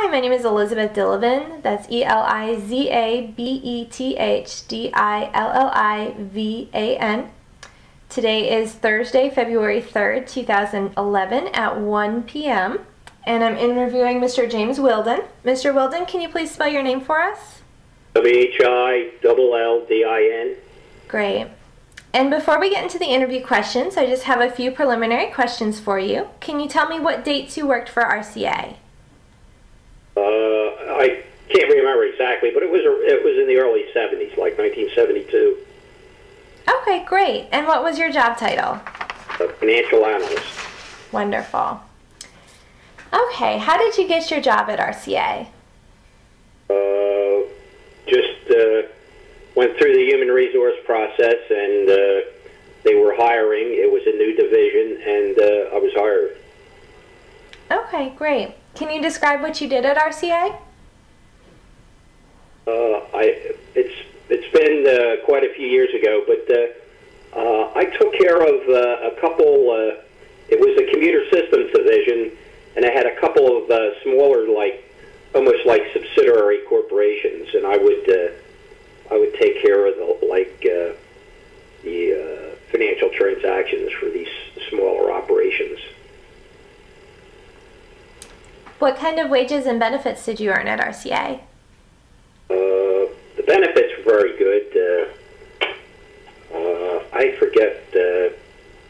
Hi, my name is Elizabeth Dillivin. That's Elizabethdillivan. Today is Thursday, February 3rd, 2011 at 1 p.m. and I'm interviewing Mr. James Whilldin. Mr. Whilldin, can you please spell your name for us? Whilldin. Great. And before we get into the interview questions, I just have a few preliminary questions for you. Can you tell me what dates you worked for RCA? I can't remember exactly, but it was in the early 70s, like 1972. Okay, great. And what was your job title? A financial analyst. Wonderful. Okay, how did you get your job at RCA? Just went through the human resource process, and they were hiring. It was a new division, and I was hired. Okay, great. Can you describe what you did at RCA? It's been quite a few years ago, but I took care of a couple. It was a computer systems division, and I had a couple of smaller, almost like subsidiary corporations, and I would take care of the financial transactions for these smaller operations. What kind of wages and benefits did you earn at RCA? The benefits were very good. I forget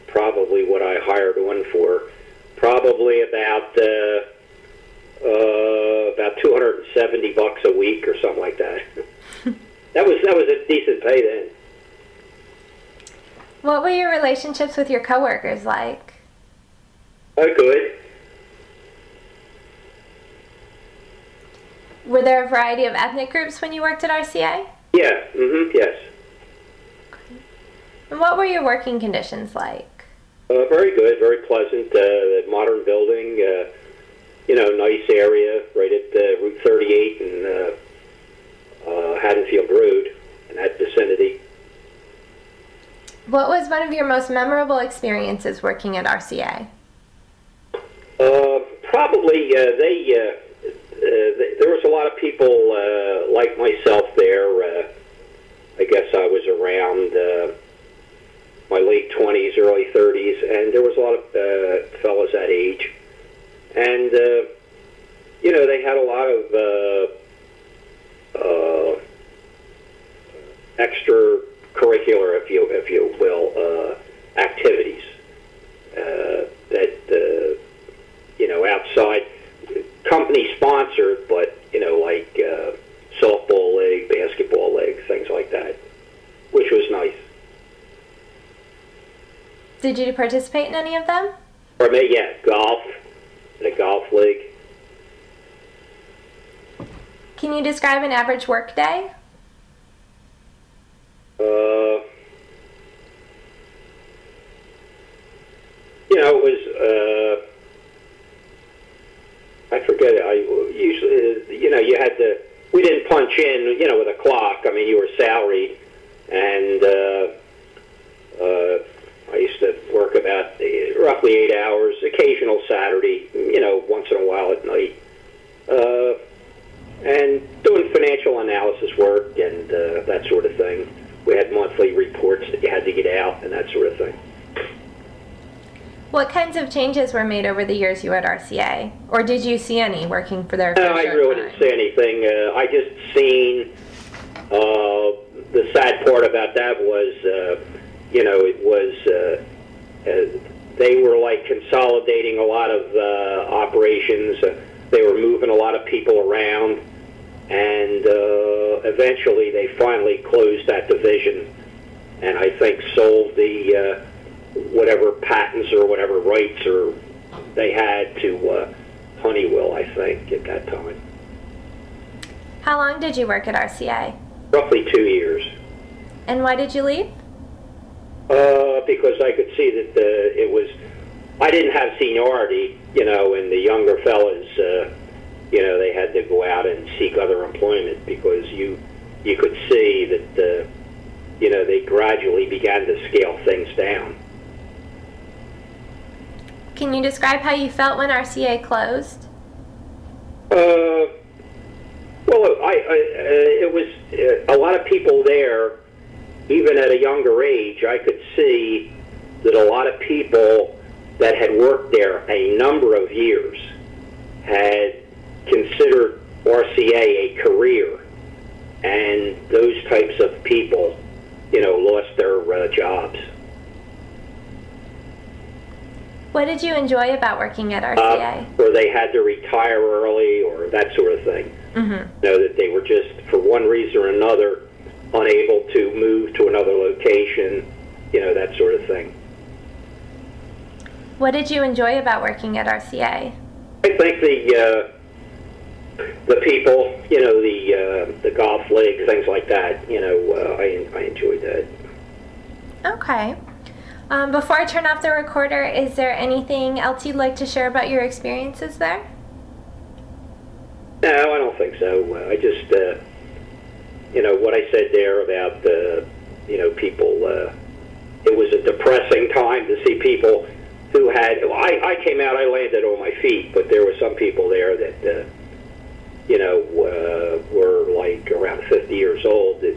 probably what I hired one for. Probably about $270 a week or something like that. That was a decent pay then. What were your relationships with your coworkers like? Good. Were there a variety of ethnic groups when you worked at RCA? Yeah, yes. And what were your working conditions like? Very good, very pleasant. Modern building, nice area right at Route 38 and Haddonfield Road in that vicinity. What was one of your most memorable experiences working at RCA? Probably there was a lot of people like myself there. I guess I was around my late 20s, early 30s, and there was a lot of fellas that age. And, they had a lot of extracurricular, if you will, activities that, outside, company sponsored, but, like softball league, basketball league, things like that, which was nice. Did you participate in any of them? For me, yeah, golf, in a golf league. Can you describe an average work day? It was, I forget, usually, you had to, we didn't punch in, with a clock. I mean, you were salaried, and I used to work about roughly 8 hours, occasional Saturday, once in a while at night, and doing financial analysis work and that sort of thing. We had monthly reports that you had to get out and that sort of thing. What kinds of changes were made over the years you were at RCA? Or did you see any working for their No, I really didn't see anything. I just seen the sad part about that was, it was they were like consolidating a lot of operations. They were moving a lot of people around, and eventually they finally closed that division, and I think sold the whatever patents or whatever rights or they had to Honeywell, I think, at that time. How long did you work at RCA? Roughly 2 years. And why did you leave? Because I could see that I didn't have seniority, and the younger fellas, they had to go out and seek other employment because you could see that, they gradually began to scale things down. Can you describe how you felt when RCA closed? Well, it was a lot of people there, even at a younger age. I could see that a lot of people that had worked there a number of years had considered RCA a career, and those types of people, lost their jobs. What did you enjoy about working at RCA? Or they had to retire early, or that sort of thing. That they were just, for one reason or another, unable to move to another location, that sort of thing. What did you enjoy about working at RCA? I think the people, the golf league, things like that, I enjoyed that. Okay. Before I turn off the recorder, is there anything else you'd like to share about your experiences there? No, I don't think so. I just, what I said there about, people, it was a depressing time to see people who had, I came out, I landed on my feet, but there were some people there that, were like around 50 years old that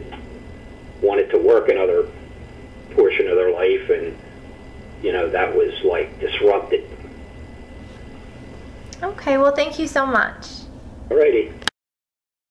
wanted to work another portion of their life, and, that was like disrupted. Okay, well, thank you so much. Alrighty.